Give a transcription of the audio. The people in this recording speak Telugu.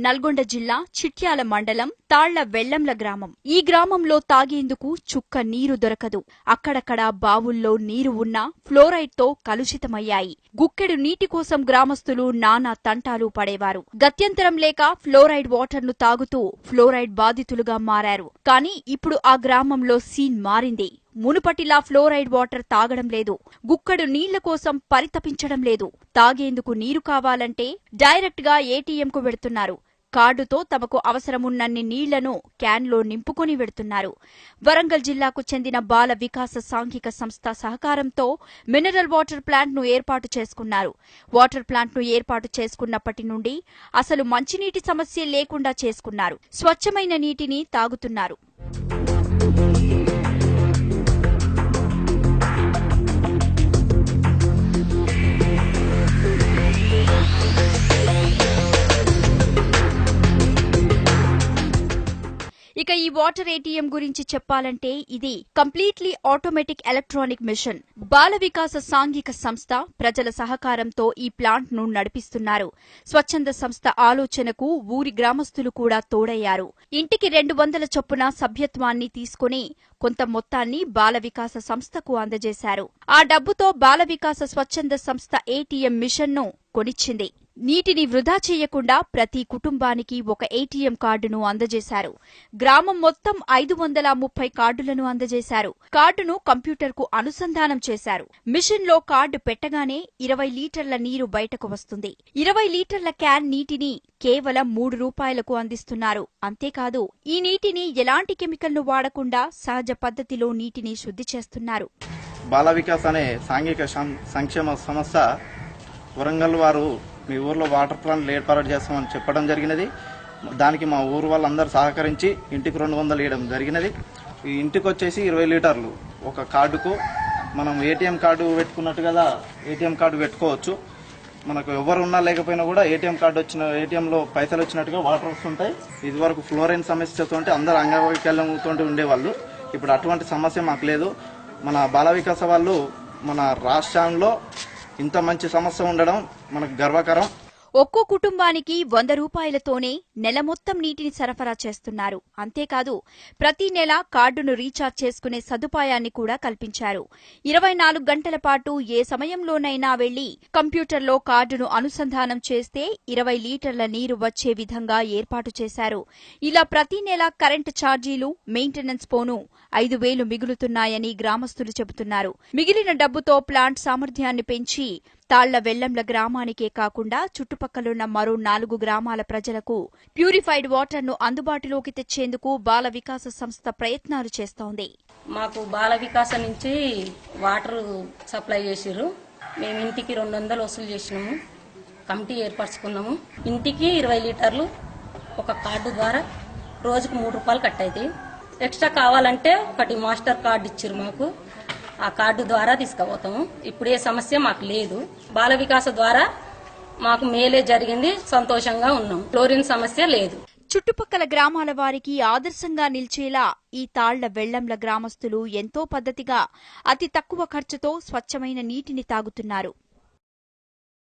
నల్గొండ జిల్లా చిట్యాల మండలం తాళ్ల వెల్లంల గ్రామం. ఈ గ్రామంలో తాగేందుకు చుక్క నీరు దొరకదు. అక్కడక్కడ బావుల్లో నీరు ఉన్నా ఫ్లోరైడ్తో కలుషితమయ్యాయి. గుక్కెడు నీటి కోసం గ్రామస్తులు నానా తంటాలు పడేవారు. గత్యంతరం లేక ఫ్లోరైడ్ వాటర్ను తాగుతూ ఫ్లోరైడ్ బాధితులుగా మారారు. కానీ ఇప్పుడు ఆ గ్రామంలో సీన్ మారింది. మునుపటిలా ఫ్లోరైడ్ వాటర్ తాగడం లేదు. గుక్కడు నీళ్ల కోసం పరితపించడం లేదు. తాగేందుకు నీరు కావాలంటే డైరెక్ట్ గా ఏటీఎంకు వెడుతున్నారు. కార్డుతో తమకు అవసరమున్నన్ని నీళ్లను క్యాన్లో నింపుకొని వెడుతున్నారు. వరంగల్ జిల్లాకు చెందిన బాల వికాస సాంఘిక సంస్థ సహకారంతో మినరల్ వాటర్ ప్లాంట్ను ఏర్పాటు చేసుకున్నారు. వాటర్ ప్లాంట్ను ఏర్పాటు చేసుకున్నప్పటి నుండి అసలు మంచినీటి సమస్య లేకుండా చేసుకున్నారు. స్వచ్ఛమైన నీటిని తాగుతున్నారు. ఇక ఈ వాటర్ ఏటీఎం గురించి చెప్పాలంటే ఇది కంప్లీట్లీ ఆటోమేటిక్ ఎలక్ట్రానిక్ మిషన్. బాల వికాస సాంఘిక సంస్థ ప్రజల సహకారంతో ఈ ప్లాంట్ ను నడిపిస్తున్నారు. స్వచ్ఛంద సంస్థ ఆలోచనకు ఊరి గ్రామస్తులు కూడా తోడయ్యారు. ఇంటికి 200 చొప్పున సభ్యత్వాన్ని తీసుకుని కొంత మొత్తాన్ని బాల వికాస సంస్థకు అందజేశారు. ఆ డబ్బుతో బాల వికాస స్వచ్ఛంద సంస్థ ఏటీఎం మిషన్ ను కొనిచ్చింది. నీటిని వృధా చేయకుండా ప్రతి కుటుంబానికి ఒక ఏటీఎం కార్డును అందజేశారు. గ్రామం మొత్తం 530 కార్డులను అందజేశారు. కార్డును కంప్యూటర్కు అనుసంధానం చేశారు. మిషన్లో కార్డు పెట్టగానే 20 లీటర్ల నీరు బయటకు వస్తుంది. 20 లీటర్ల క్యాన్ నీటిని కేవలం 3 రూపాయలకు అందిస్తున్నారు. అంతేకాదు ఈ నీటిని ఎలాంటి కెమికల్ను వాడకుండా సహజ పద్ధతిలో నీటిని శుద్ధి చేస్తున్నారు. బాల వికాస్ అనే సాంఘిక సంక్షేమ సంస్థ వరంగల్ వారు మీ ఊర్లో వాటర్ ప్లాంట్లు ఏర్పాటు చేస్తామని చెప్పడం జరిగినది. దానికి మా ఊరు వాళ్ళందరూ సహకరించి ఇంటికి 200 ఇవ్వడం జరిగినది. ఈ ఇంటికి వచ్చేసి 20 లీటర్లు ఒక కార్డుకు మనం ఏటీఎం కార్డు పెట్టుకున్నట్టు కదా ఏటీఎం కార్డు పెట్టుకోవచ్చు. మనకు ఎవరు ఉన్నా లేకపోయినా కూడా ఏటీఎం కార్డు ఏటీఎంలో పైసలు వచ్చినట్టుగా వాటర్ వస్తుంటాయి. ఇది వరకు ఫ్లోరైన్ సమస్యతో అందరూ అంగవైకల్యంతో ఉండేవాళ్ళు. ఇప్పుడు అటువంటి సమస్య మాకు లేదు. మన బాల వికాస వాళ్ళు మన రాష్ట్రంలో ఇంత మంచి సమస్య ఉండడం మనకు గర్వకారం. ఒక్కో కుటుంబానికి 100 రూపాయలతోనే నెల మొత్తం నీటిని సరఫరా చేస్తున్నారు. అంతేకాదు ప్రతి నెల కార్డును రీఛార్జ్ చేసుకునే సదుపాయాన్ని కూడా కల్పించారు. 24 గంటల పాటు ఏ సమయంలోనైనా వెళ్లి కంప్యూటర్లో కార్డును అనుసంధానం చేస్తే 20 లీటర్ల నీరు వచ్చే విధంగా ఏర్పాటు చేశారు. ఇలా ప్రతి నెల కరెంటు ఛార్జీలు, మెయింటెనెన్స్ పోను 5,000 మిగులుతున్నాయని గ్రామస్తులు చెబుతున్నారు. మిగిలిన డబ్బుతో ప్లాంట్ సామర్థ్యాన్ని పెంచి తాళ్ల వెల్లంల గ్రామానికే కాకుండా చుట్టుపక్కలున్న మరో 4 గ్రామాల ప్రజలకు ప్యూరిఫైడ్ వాటర్ ను అందుబాటులోకి తెచ్చేందుకు బాల వికాస సంస్థ ప్రయత్నాలు చేస్తోంది. మాకు బాల వికాస నుంచి వాటర్ సప్లై చేసిర్రు. మేము ఇంటికి 200 వసూలు చేసినాము. కమిటీ ఏర్పరచుకున్నాము. ఇంటికి 20 లీటర్లు ఒక కార్డు ద్వారా రోజుకు 3 రూపాయలు కట్ అవుతాయి. ఎక్స్ట్రా కావాలంటే ఒకటి మాస్టర్ కార్డు ఇచ్చిర్రు మాకు. ఆ కార్డు ద్వారా తీసుకుపోతాము. ఇప్పుడు ఏ సమస్య మాకు లేదు. బాల వికాస ద్వారా మాకు మేలే జరిగింది. సంతోషంగా ఉన్నాం. క్లోరిన్ సమస్య లేదు. చుట్టుపక్కల గ్రామాల వారికి ఆదర్శంగా నిలిచేలా ఈ తాళ్ల వెల్లంల గ్రామస్తులు ఎంతో పద్ధతిగా అతి తక్కువ ఖర్చుతో స్వచ్ఛమైన నీటిని తాగుతున్నారు.